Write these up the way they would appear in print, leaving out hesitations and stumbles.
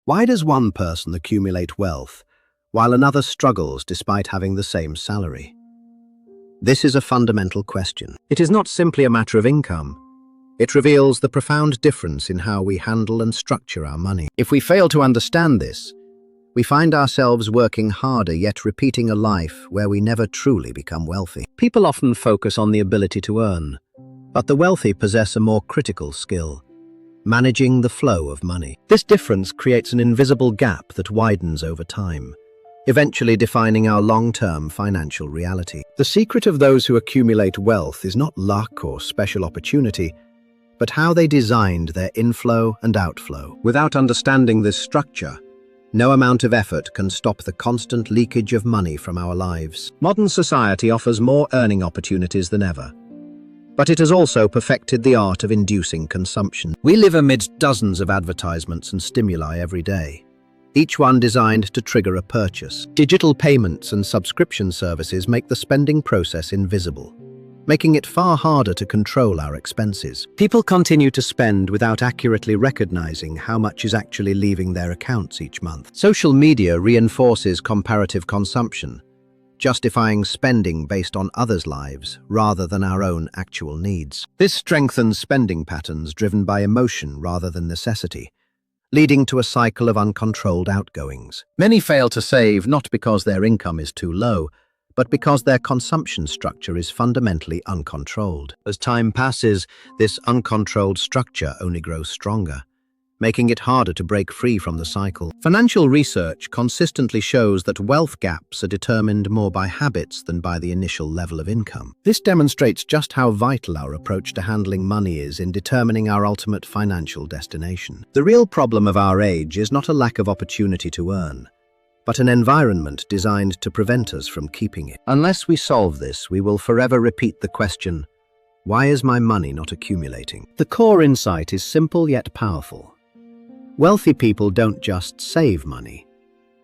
Why does one person accumulate wealth while another struggles despite having the same salary? This is a fundamental question. It is not simply a matter of income. It reveals the profound difference in how we handle and structure our money. If we fail to understand this, we find ourselves working harder yet repeating a life where we never truly become wealthy. People often focus on the ability to earn, but the wealthy possess a more critical skill: managing the flow of money. This difference creates an invisible gap that widens over time, eventually defining our long-term financial reality. The secret of those who accumulate wealth is not luck or special opportunity, but how they designed their inflow and outflow. Without understanding this structure, no amount of effort can stop the constant leakage of money from our lives. Modern society offers more earning opportunities than ever, but it has also perfected the art of inducing consumption. We live amidst dozens of advertisements and stimuli every day, each one designed to trigger a purchase. Digital payments and subscription services make the spending process invisible, making it far harder to control our expenses. People continue to spend without accurately recognizing how much is actually leaving their accounts each month. Social media reinforces comparative consumption, justifying spending based on others' lives rather than our own actual needs. This strengthens spending patterns driven by emotion rather than necessity, leading to a cycle of uncontrolled outgoings. Many fail to save not because their income is too low, but because their consumption structure is fundamentally uncontrolled. As time passes, this uncontrolled structure only grows stronger, making it harder to break free from the cycle. Financial research consistently shows that wealth gaps are determined more by habits than by the initial level of income. This demonstrates just how vital our approach to handling money is in determining our ultimate financial destination. The real problem of our age is not a lack of opportunity to earn, but an environment designed to prevent us from keeping it. Unless we solve this, we will forever repeat the question, why is my money not accumulating? The core insight is simple yet powerful. Wealthy people don't just save money,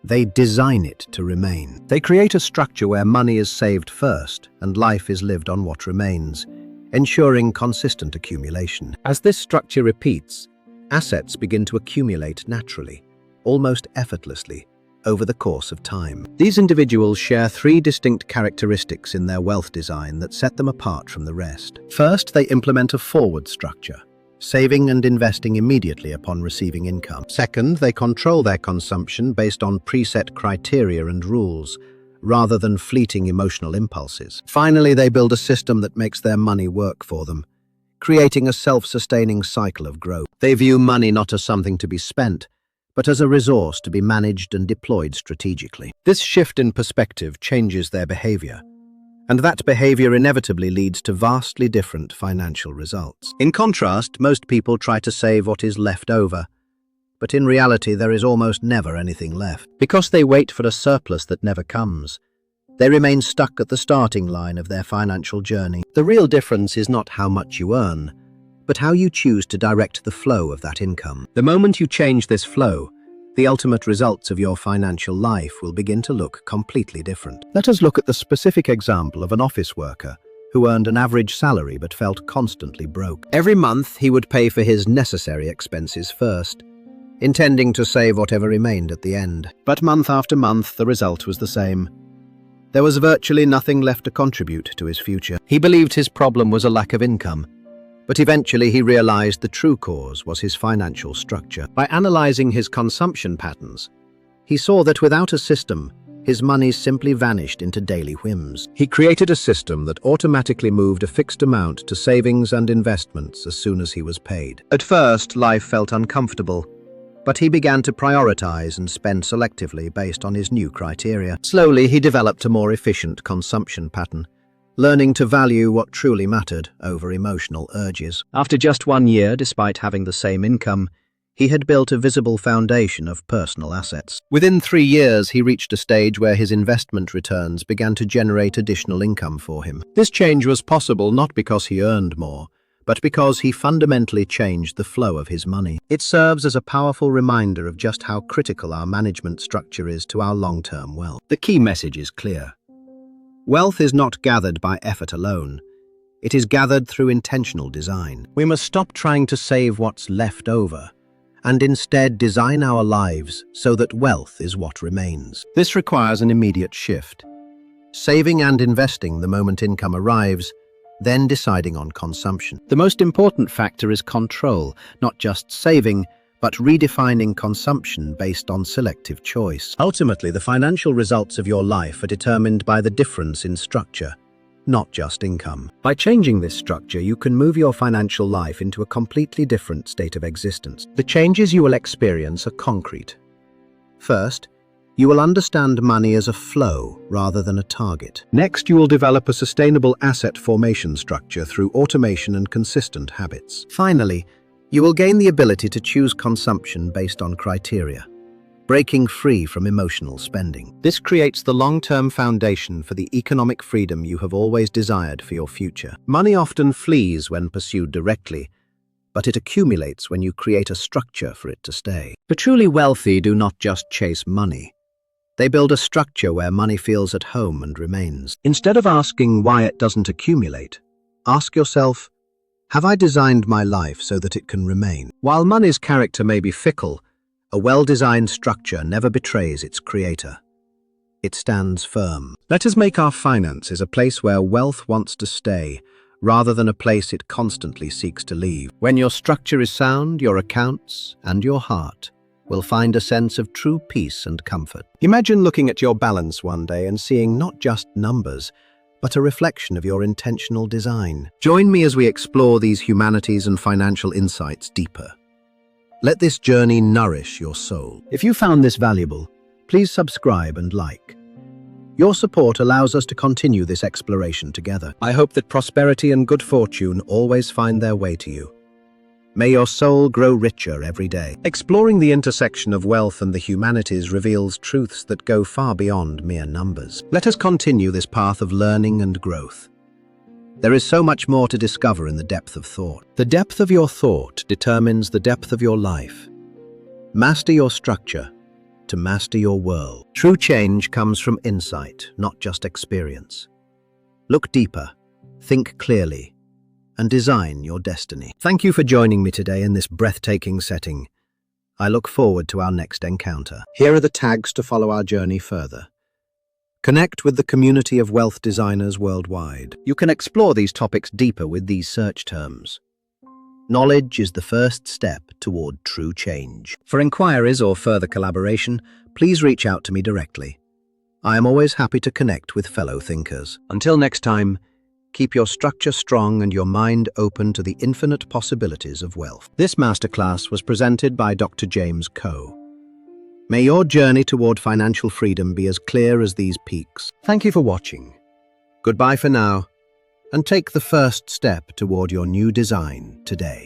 they design it to remain. They create a structure where money is saved first and life is lived on what remains, ensuring consistent accumulation. As this structure repeats, assets begin to accumulate naturally, almost effortlessly, over the course of time. These individuals share three distinct characteristics in their wealth design that set them apart from the rest. First, they implement a forward structure, saving and investing immediately upon receiving income. Second, they control their consumption based on preset criteria and rules, rather than fleeting emotional impulses. Finally, they build a system that makes their money work for them, creating a self-sustaining cycle of growth. They view money not as something to be spent, but as a resource to be managed and deployed strategically. This shift in perspective changes their behavior, and that behavior inevitably leads to vastly different financial results. In contrast, most people try to save what is left over, but in reality there is almost never anything left. Because they wait for a surplus that never comes, they remain stuck at the starting line of their financial journey. The real difference is not how much you earn, but how you choose to direct the flow of that income. The moment you change this flow, the ultimate results of your financial life will begin to look completely different. Let us look at the specific example of an office worker who earned an average salary but felt constantly broke. Every month, he would pay for his necessary expenses first, intending to save whatever remained at the end. But month after month, the result was the same. There was virtually nothing left to contribute to his future. He believed his problem was a lack of income, but eventually he realized the true cause was his financial structure. By analyzing his consumption patterns, he saw that without a system, his money simply vanished into daily whims. He created a system that automatically moved a fixed amount to savings and investments as soon as he was paid. At first, life felt uncomfortable, but he began to prioritize and spend selectively based on his new criteria. Slowly, he developed a more efficient consumption pattern, learning to value what truly mattered over emotional urges. After just 1 year, despite having the same income, he had built a visible foundation of personal assets. Within 3 years, he reached a stage where his investment returns began to generate additional income for him. This change was possible not because he earned more, but because he fundamentally changed the flow of his money. It serves as a powerful reminder of just how critical our management structure is to our long-term wealth. The key message is clear. Wealth is not gathered by effort alone. It is gathered through intentional design. We must stop trying to save what's left over and instead design our lives so that wealth is what remains. This requires an immediate shift. Saving and investing the moment income arrives, then deciding on consumption. The most important factor is control, not just saving, but redefining consumption based on selective choice. Ultimately, the financial results of your life are determined by the difference in structure, not just income. By changing this structure, you can move your financial life into a completely different state of existence. The changes you will experience are concrete. First, you will understand money as a flow rather than a target. Next, you will develop a sustainable asset formation structure through automation and consistent habits. Finally, you will gain the ability to choose consumption based on criteria, breaking free from emotional spending. This creates the long-term foundation for the economic freedom you have always desired for your future. Money often flees when pursued directly, but it accumulates when you create a structure for it to stay. The truly wealthy do not just chase money. They build a structure where money feels at home and remains. Instead of asking why it doesn't accumulate, ask yourself, have I designed my life so that it can remain? While money's character may be fickle, a well-designed structure never betrays its creator. It stands firm. Let us make our finances a place where wealth wants to stay, rather than a place it constantly seeks to leave. When your structure is sound, your accounts and your heart will find a sense of true peace and comfort. Imagine looking at your balance one day and seeing not just numbers, but a reflection of your intentional design. Join me as we explore these humanities and financial insights deeper. Let this journey nourish your soul. If you found this valuable, please subscribe and like. Your support allows us to continue this exploration together. I hope that prosperity and good fortune always find their way to you. May your soul grow richer every day. Exploring the intersection of wealth and the humanities reveals truths that go far beyond mere numbers. Let us continue this path of learning and growth. There is so much more to discover in the depth of thought. The depth of your thought determines the depth of your life. Master your structure to master your world. True change comes from insight, not just experience. Look deeper, think clearly, and design your destiny. Thank you for joining me today in this breathtaking setting. I look forward to our next encounter. Here are the tags to follow our journey further. Connect with the community of wealth designers worldwide. You can explore these topics deeper with these search terms. Knowledge is the first step toward true change. For inquiries or further collaboration, please reach out to me directly. I am always happy to connect with fellow thinkers. Until next time, keep your structure strong and your mind open to the infinite possibilities of wealth. This masterclass was presented by Dr. James Coe. May your journey toward financial freedom be as clear as these peaks. Thank you for watching. Goodbye for now, and take the first step toward your new design today.